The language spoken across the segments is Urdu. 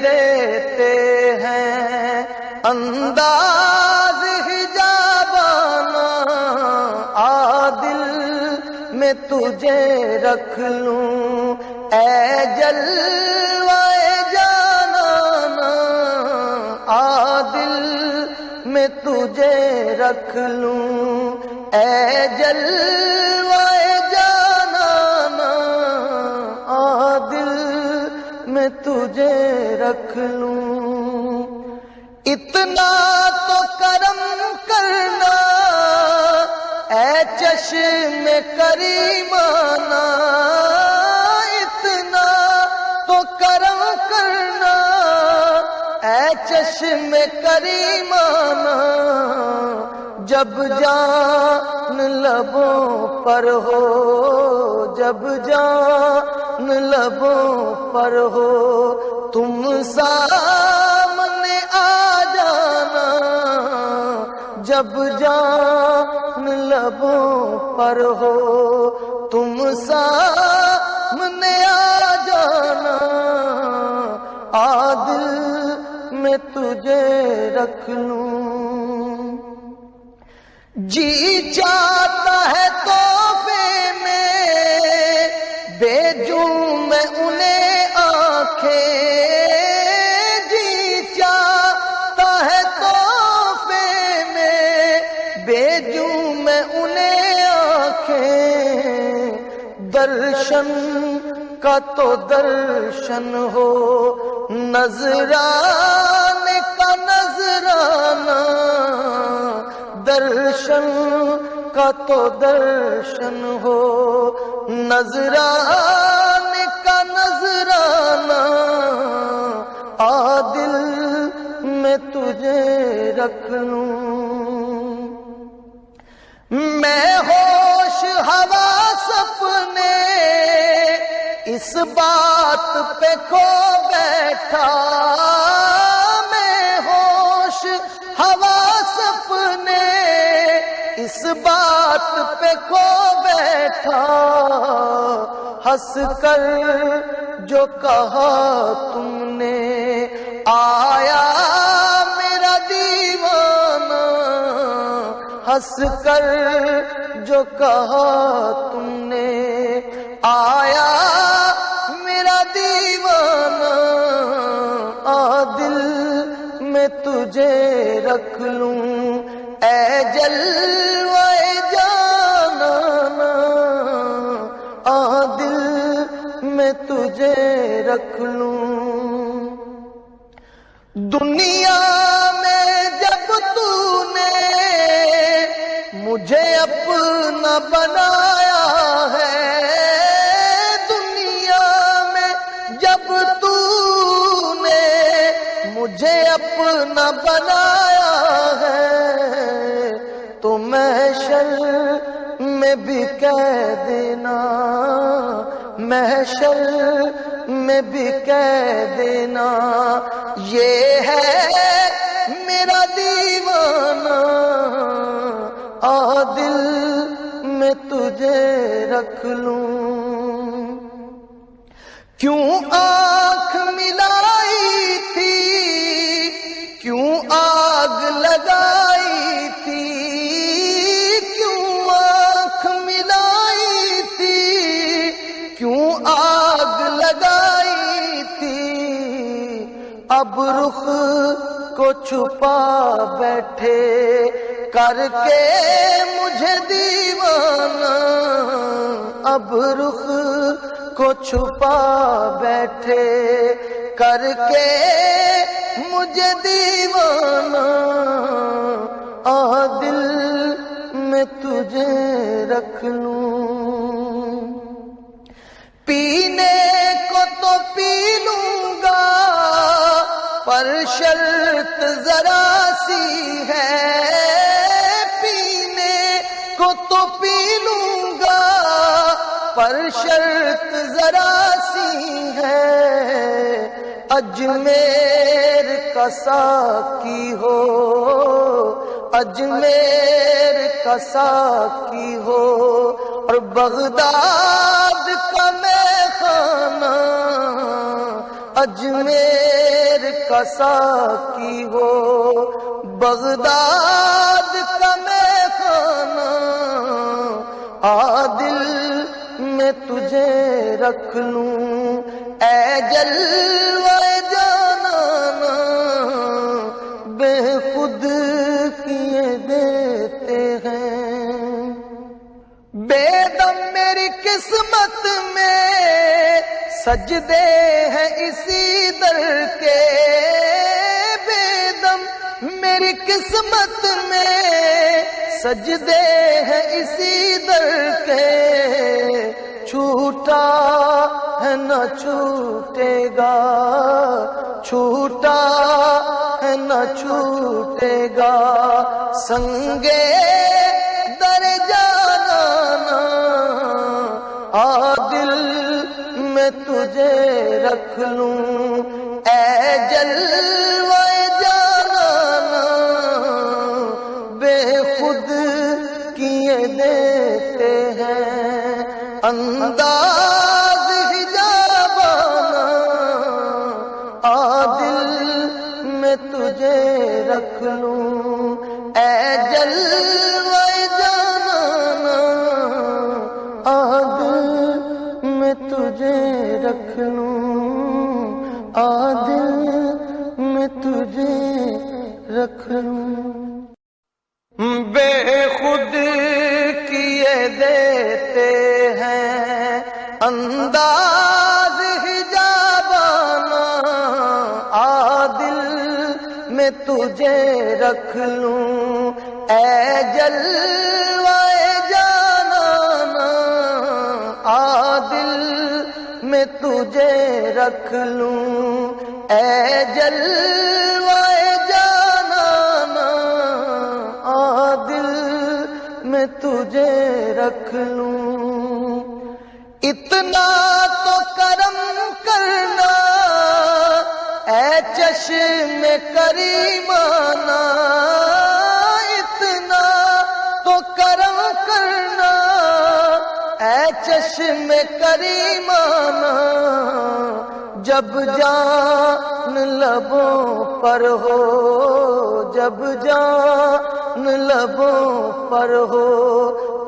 دیتے ہیں انداز حجابانہ، عادل میں تجھے رکھ لوں اے جلوہ جانانا، عادل میں تجھے رکھ لوں اے جلوہ جانانا، عادل میں تجھے رکھ لوں۔ اتنا تو کرم کرنا اے چشم کریمانہ، اتنا تو کرم کرنا اے چشم کریمانہ، جب جان لبوں پر ہو، جب جان لبوں پر ہو، تم سامنے آ جانا، جب جان لبوں پر ہو، تم سامنے آ جانا، عادل میں تجھے رکھ لوں۔ جی چاہتا ہے تحفے میں بھیجوں میں انہیں آنکھیں، جی چاہتا ہے تحفے میں بھیجوں میں انہیں آنکھیں، درشن کا تو درشن ہو، نذرانے کا نذرانہ، درشن کا تو درشن ہو، نذرانے کا نذرانہ، عادل میں تجھے رکھ لوں۔ میں ہوش حواس اپنے اس بات پہ کھو بیٹھا، میں ہوش حواس اپنے اس بات پہ کھو بیٹھا، ہنس کر جو کہا تم نے آیا میرا دیوانہ، ہنس کر جو کہا تم نے آیا میرا دیوانہ، عادل میں تجھے رکھ لوں اے جلوہ جانانا، عادل میں تجھے رکھ لوں۔ دنیا میں جب تو نے مجھے اپنا بنایا ہے، دنیا میں جب تو نے مجھے اپنا بنایا ہے، تو محشر میں بھی کہہ دینا، محشر میں بھی کہہ دینا، یہ ہے میرا دیوانہ، عادل میں تجھے رکھ لوں۔ کیوں آنکھ ملائی تھی، کیوں آگ لگائی تھی، کیوں آنکھ ملائی تھی، کیوں آگ لگائی تھی، اب رخ کو چھپا بیٹھے کر کے مجھے دیوانہ، اب رخ کو چھپا بیٹھے کر کے مجھے دیوانہ، عادل میں تجھے رکھ لوں۔ پینے کو تو پی لوں گا پر شرط ذرا سی ہے، پینے کو تو پی لوں گا پر شرط ذرا سی ہے، اجمیر کا ساقی ہو، اجمیر کا ساقی ہو، اور بغداد کا میخانہ، اجمیر کا ساقی ہو، بغداد کا میں خانہ عادل میں تجھے رکھ لوں، اے جلوہ جانانا بے خود کیے دیتے ہیں، بے دم میری قسمت میں سجدے ہیں اسی در کے، بے دم میری قسمت میں سجدے ہیں اسی در کے، چھوٹا ہے نہ چھوٹے گا، چھوٹا ہے نہ چھوٹے گا، سنگے در جانانا عادل میں تجھے رکھ لوں، اے جلوہ جانانا بے خود کیے دیتے ہیں، انداز حجابانا عادل میں تجھے رکھ لوں، اے جلوہ جانانا عادل میں تجھے رکھ لوں، عادل میں تجھے رکھ لوں، بے خود کیے دیتے ہیں انداز حجابانا عادل میں تجھے رکھ لوں، اے جلوہ جانانا عادل میں تجھے رکھ لوں، اے جلوہ جانانا عادل میں تجھے رکھ لوں، اتنا تو کرم کرنا اے چشم کریمانہ، اتنا تو کرم کرنا اے چشم کریمانہ، جب جان لبوں پر ہو، جب جان لبوں پر ہو،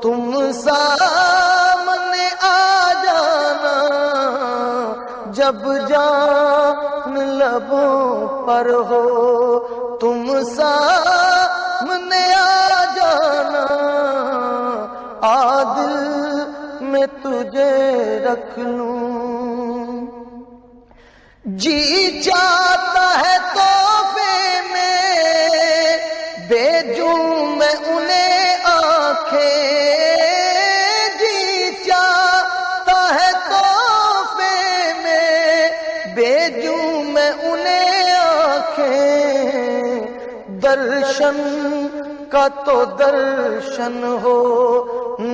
تم سامنے آ جانا، جب جان لبوں پر ہو، تم سامنے آ جانا، عادل میں تجھے رکھ لوں، جی چاہتا ہے تحفے میں بھیجوں میں انہیں آنکھیں، جی چاہتا ہے تحفے میں بھیجوں میں انہیں آنکھیں، درشن کا تو درشن ہو،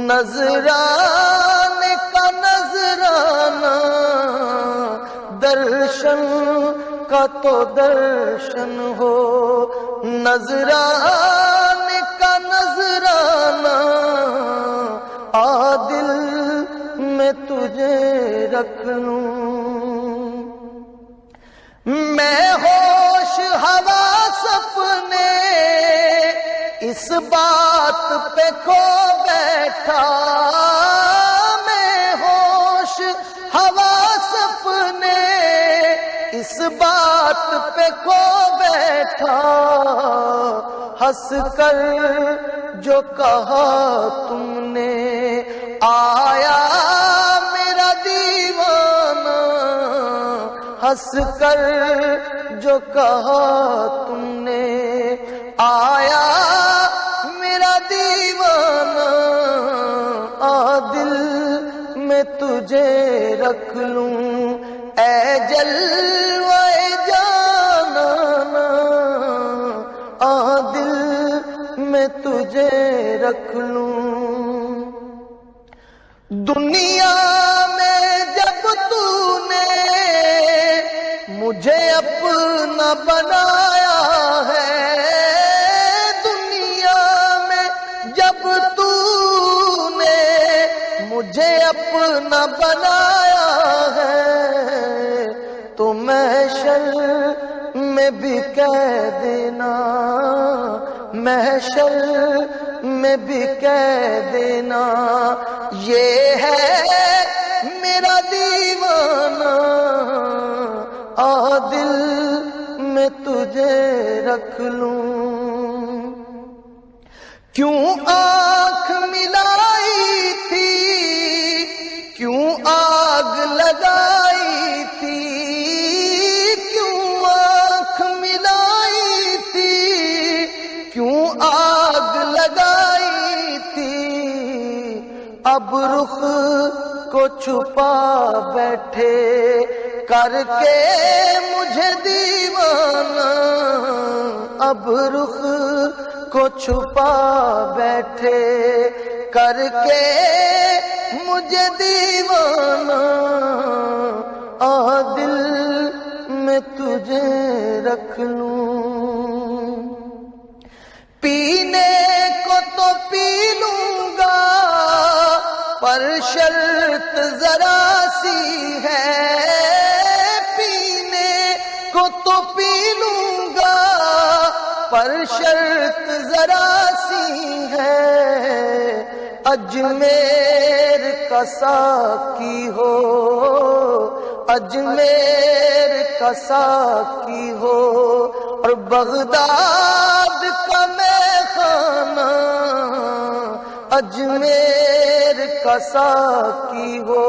نذرانے کا نذرانہ، درشن کا تو درشن ہو، نذرانے کا نذرانہ، عادل میں تجھے رکھ لوں، میں ہوش حواس اپنے اس بات پہ کھو بیٹھا، میں ہوش حواس اپنے اس بات پہ کھو بیٹھا، ہنس کر جو کہا تم نے آیا میرا دیوانہ، ہنس کر جو کہا تم نے آیا میرا دیوانہ، عادل میں تجھے رکھ لوں، اے جلوہ جانانا عادل میں تجھے رکھ لوں، دنیا میں جب تو نے مجھے اپنا بنایا ہے، دنیا میں جب تو نے مجھے اپنا بنایا ہے، تو محشر میں بھی کہہ دینا، محشر میں بھی کہہ دینا، یہ ہے میرا دیوانہ، دل میں تجھے رکھ لوں۔ کیوں آنکھ ملائی تھی، کیوں آگ لگائی تھی، کیوں آنکھ ملائی تھی، کیوں آگ لگائی تھی، اب رخ کو چھپا بیٹھے کر کے مجھے دیوانہ، اب رخ کو چھپا بیٹھے کر کے مجھے دیوانہ، دل میں تجھے رکھ لوں۔ پینے کو تو پی لوں گا پر شرط ذرا سی ہے، پینے کو تو پی لوں گا پر شرط ذرا سی ہے، اجمیر کا ساقی ہو، اجمیر کا ساقی ہو، اور بغداد کا میخانہ، اجمیر کا ساقی ہو،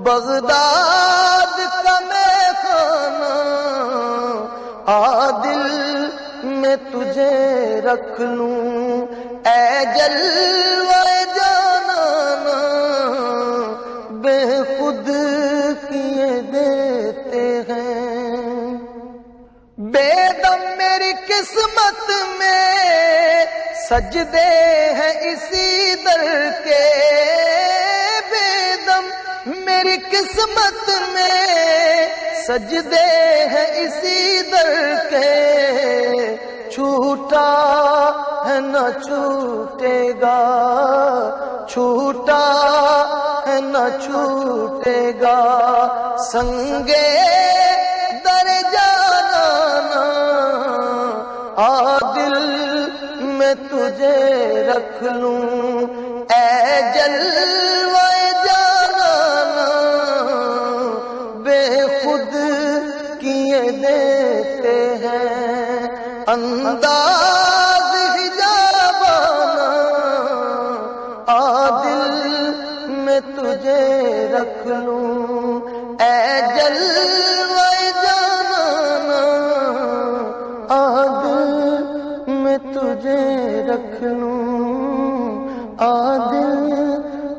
بغداد کا میخانہ، دل میں تجھے رکھ لوں۔ اے جلوہ جانانا بے خود کیے دیتے ہیں، بے دم میری قسمت میں سجدے ہیں اسی در کے، بے دم میری قسمت میں سجدے ہیں اسی در کے، چھوٹا ہے نہ چھوٹے گا، چھوٹا ہے نہ چھوٹے گا، سنگے در جانانا، دل میں تجھے رکھ لوں۔ اے جلوہ جانانا بے خود کیے دیتے ہیں، انداز حجابانہ، دل میں تجھے رکھ لوں۔ اے جلوہ جانانا دل میں تجھے رکھ لوں، دل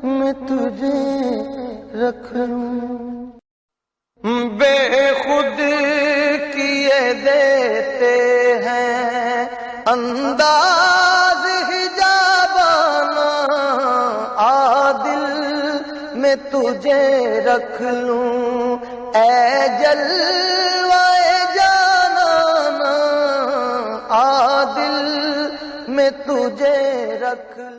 میں تجھے رکھ لوں۔ بے خود کیے دیتے ہیں انداز حجابانہ، دل میں تجھے رکھ لوں۔ اے جلوہ جانانا دل میں تجھے رکھ لوں۔